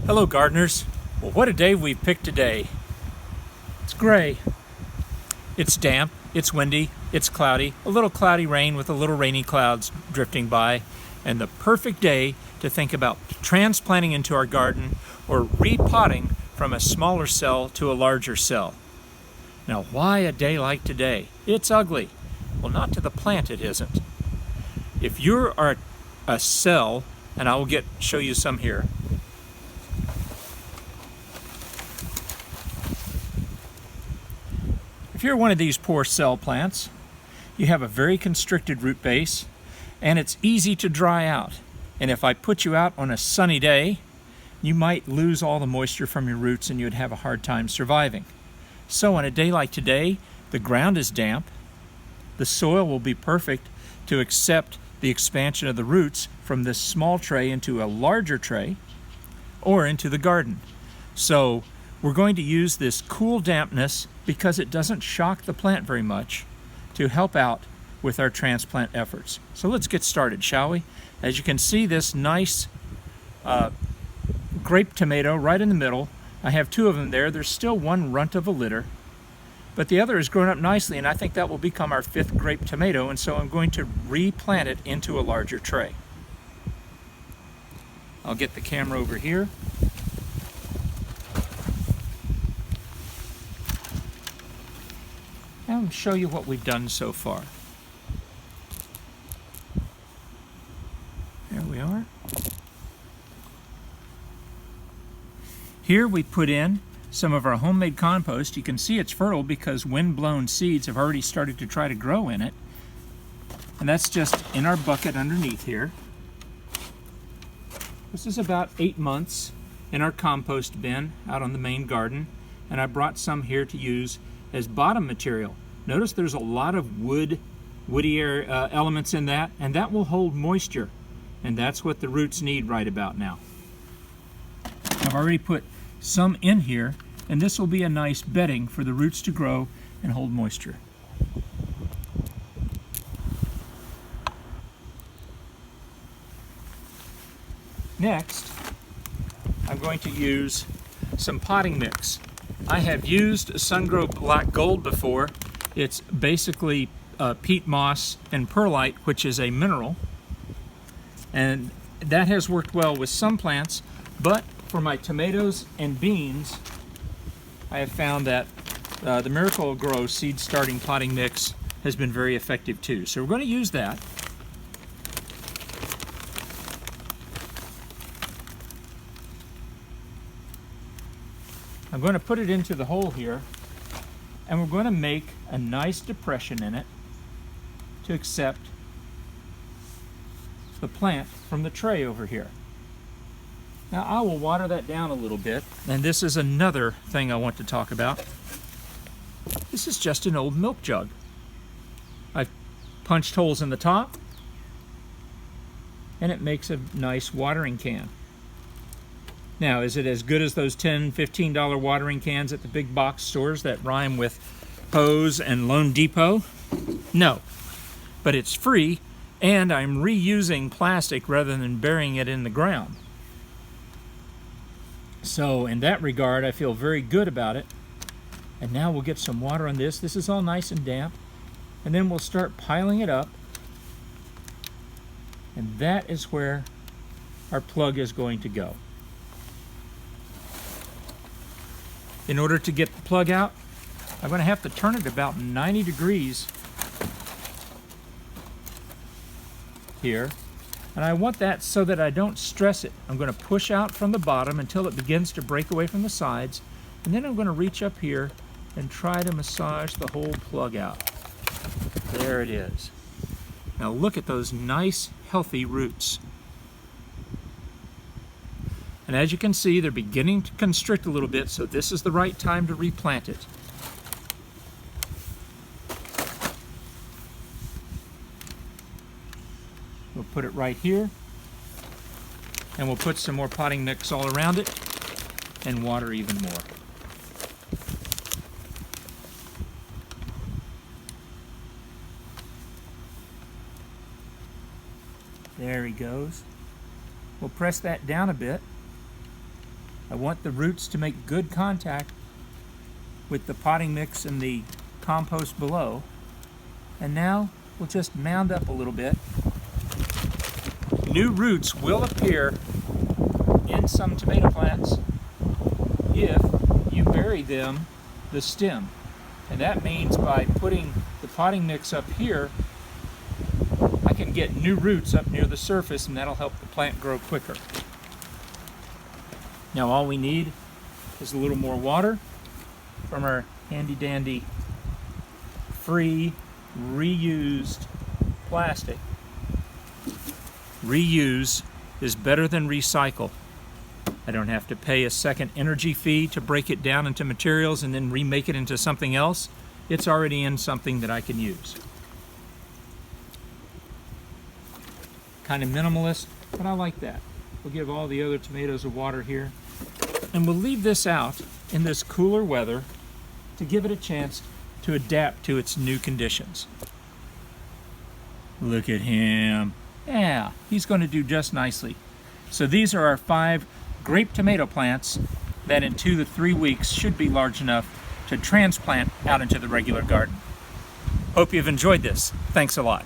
Hello gardeners. Well, what a day we've picked today. It's gray, it's damp, it's windy, it's cloudy, a little cloudy rain with a little rainy clouds drifting by, and the perfect day to think about transplanting into our garden or repotting from a smaller cell to a larger cell. Now, why a day like today? It's ugly. Well, not to the plant it isn't. If you are a cell, and I will show you some here. If you're one of these poor cell plants, you have a very constricted root base and it's easy to dry out. And if I put you out on a sunny day, you might lose all the moisture from your roots and you'd have a hard time surviving. So on a day like today, the ground is damp, the soil will be perfect to accept the expansion of the roots from this small tray into a larger tray or into the garden. So we're going to use this cool dampness because it doesn't shock the plant very much to help out with our transplant efforts. So let's get started, shall we? As you can see, this nice grape tomato right in the middle. I have two of them there. There's still one runt of a litter, but the other has grown up nicely, and I think that will become our fifth grape tomato, and so I'm going to replant it into a larger tray. I'll get the camera over here. And show you what we've done so far. There we are. Here we put in some of our homemade compost. You can see it's fertile because wind-blown seeds have already started to try to grow in it. And that's just in our bucket underneath here. This is about 8 months in our compost bin out on the main garden. And I brought some here to use as bottom material. Notice there's a lot of woody elements in that, and that will hold moisture, and that's what the roots need right about now. I've already put some in here, and this will be a nice bedding for the roots to grow and hold moisture. Next, I'm going to use some potting mix. I have used Sungrow Black Gold before. It's basically peat moss and perlite, which is a mineral. And that has worked well with some plants, but for my tomatoes and beans, I have found that the Miracle-Gro seed starting potting mix has been very effective too. So we're going to use that. I'm going to put it into the hole here, and we're going to make a nice depression in it to accept the plant from the tray over here. Now I will water that down a little bit, and this is another thing I want to talk about. This is just an old milk jug. I've punched holes in the top, and it makes a nice watering can. Now, is it as good as those $10, $15 watering cans at the big box stores that rhyme with Hose and Loan Depot? No, but it's free, and I'm reusing plastic rather than burying it in the ground. So in that regard, I feel very good about it. And now we'll get some water on this. This is all nice and damp. And then we'll start piling it up. And that is where our plug is going to go. In order to get the plug out, I'm going to have to turn it about 90 degrees here. And I want that so that I don't stress it. I'm going to push out from the bottom until it begins to break away from the sides. And then I'm going to reach up here and try to massage the whole plug out. There it is. Now look at those nice, healthy roots. And as you can see, they're beginning to constrict a little bit, so this is the right time to replant it. We'll put it right here, and we'll put some more potting mix all around it and water even more. There he goes. We'll press that down a bit. I want the roots to make good contact with the potting mix and the compost below. And now we'll just mound up a little bit. New roots will appear in some tomato plants if you bury them the stem. And that means by putting the potting mix up here, I can get new roots up near the surface, and that'll help the plant grow quicker. Now all we need is a little more water from our handy dandy free reused plastic. Reuse is better than recycle. I don't have to pay a second energy fee to break it down into materials and then remake it into something else. It's already in something that I can use. Kind of minimalist, but I like that. We'll give all the other tomatoes a water here. And we'll leave this out in this cooler weather to give it a chance to adapt to its new conditions. Look at him. Yeah, he's going to do just nicely. So these are our 5 grape tomato plants that in 2 to 3 weeks should be large enough to transplant out into the regular garden. Hope you've enjoyed this. Thanks a lot.